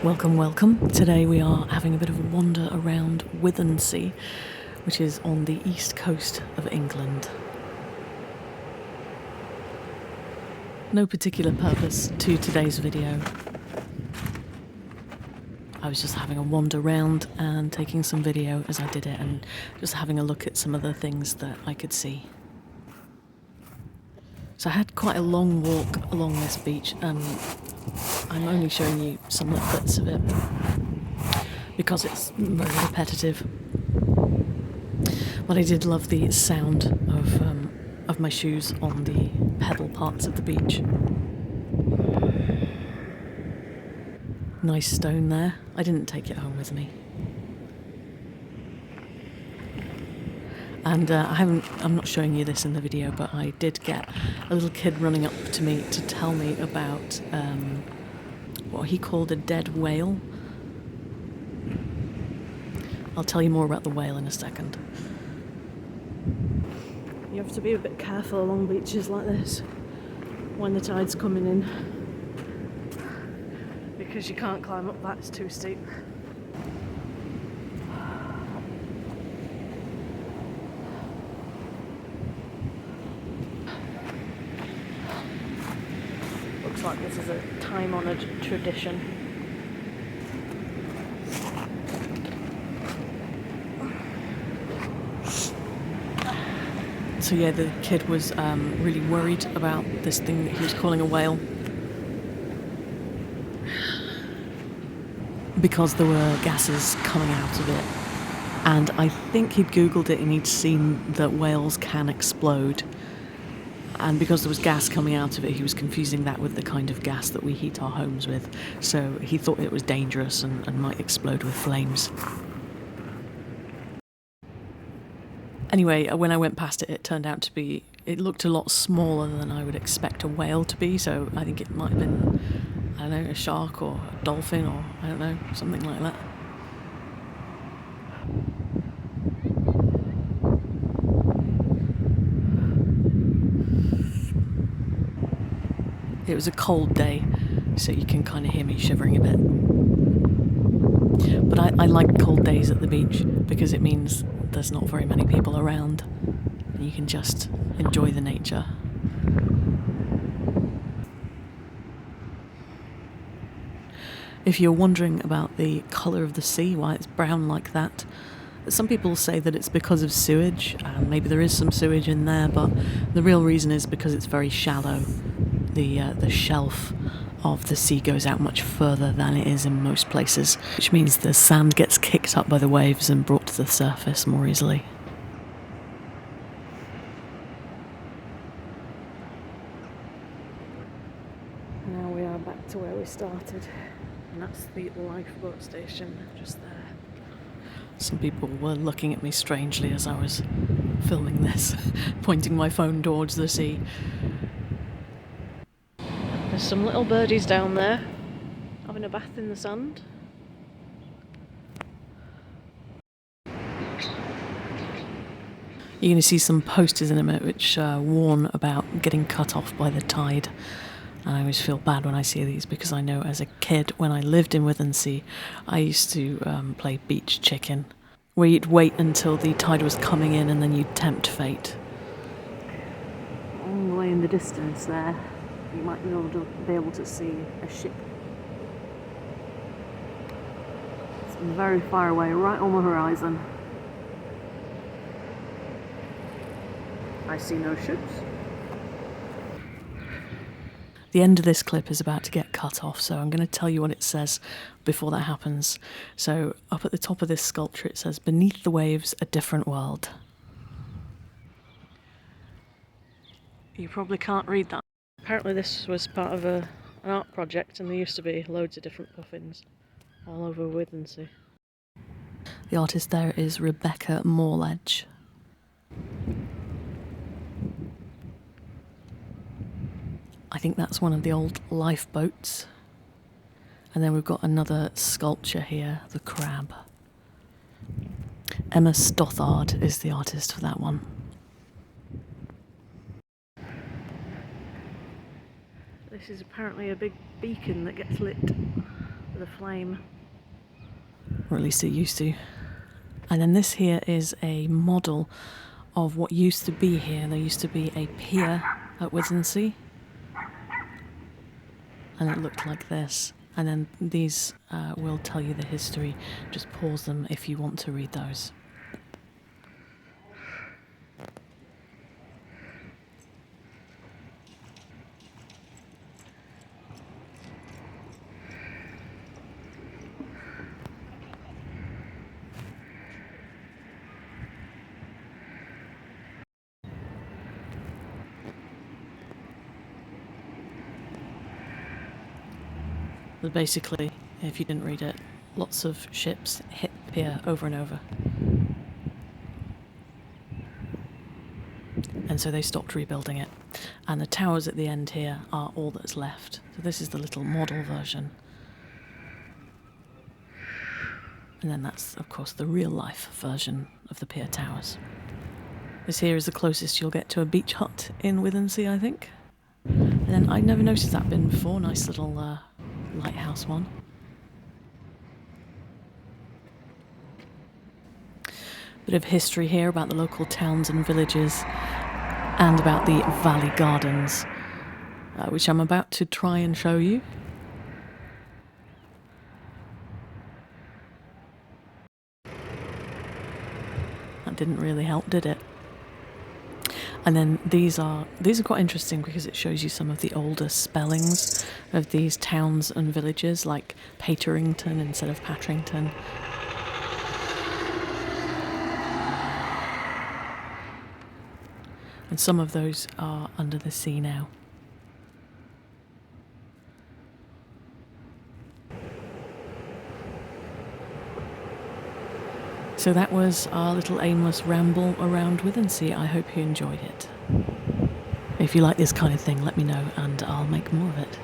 Welcome, welcome. Today we are having a bit of a wander around Withernsea, which is on the east coast of England. No particular purpose to today's video. I was just having a wander around and taking some video as I did it and just having a look at some of the things that I could see. So I had quite a long walk along this beach and I'm only showing you some little bits of it because it's very repetitive. But I did love the sound of my shoes on the pebble parts of the beach. Nice stone there. I didn't take it home with me. And I'm not showing you this in the video, but I did get a little kid running up to me to tell me about what he called a dead whale. I'll tell you more about the whale in a second. You have to be a bit careful along beaches like this when the tide's coming in, because you can't climb up that, it's too steep. Looks like this is a time-honoured tradition. So yeah, the kid was really worried about this thing that he was calling a whale, because there were gases coming out of it. And I think he'd googled it and he'd seen that whales can explode. And because there was gas coming out of it, he was confusing that with the kind of gas that we heat our homes with. So he thought it was dangerous and might explode with flames. Anyway, when I went past it, it turned out to be, it looked a lot smaller than I would expect a whale to be. So I think it might have been, I don't know, a shark or a dolphin or, I don't know, something like that. It was a cold day, so you can kind of hear me shivering a bit. But I like cold days at the beach because it means there's not very many people around and you can just enjoy the nature. If you're wondering about the colour of the sea, why it's brown like that, some people say that it's because of sewage, and maybe there is some sewage in there, but the real reason is because it's very shallow. The shelf of the sea goes out much further than it is in most places, which means the sand gets kicked up by the waves and brought to the surface more easily. Now we are back to where we started, and that's the lifeboat station just there. Some people were looking at me strangely as I was filming this, pointing my phone towards the sea. There's some little birdies down there, having a bath in the sand. You're going to see some posters in a minute which warn about getting cut off by the tide. And I always feel bad when I see these because I know as a kid, when I lived in Withernsea, I used to play beach chicken, where you'd wait until the tide was coming in and then you'd tempt fate. All the way in the distance there, you might be able to see a ship. It's very far away, right on the horizon. I see no ships. The end of this clip is about to get cut off, so I'm going to tell you what it says before that happens. So up at the top of this sculpture it says, "Beneath the waves, a different world." You probably can't read that. Apparently this was part of an art project and there used to be loads of different puffins all over Withernsea. The artist there is Rebecca Morledge. I think that's one of the old lifeboats. And then we've got another sculpture here, the crab. Emma Stothard is the artist for that one. This is apparently a big beacon that gets lit with a flame. Or at least it used to. And then this here is a model of what used to be here. There used to be a pier at Withernsea. And it looked like this. And then these will tell you the history. Just pause them if you want to read those. But basically, if you didn't read it, lots of ships hit the pier over and over. And so they stopped rebuilding it. And the towers at the end here are all that's left. So this is the little model version. And then that's, of course, the real-life version of the pier towers. This here is the closest you'll get to a beach hut in Withernsea, I think. And then I'd never noticed that bin before. Nice little lighthouse one. Bit of history here about the local towns and villages and about the valley gardens, which I'm about to try and show you. That didn't really help, did it? And then these are quite interesting because it shows you some of the older spellings of these towns and villages, like Paterington instead of Patrington. And some of those are under the sea now. So that was our little aimless ramble around Withernsea. I hope you enjoyed it. If you like this kind of thing, let me know and I'll make more of it.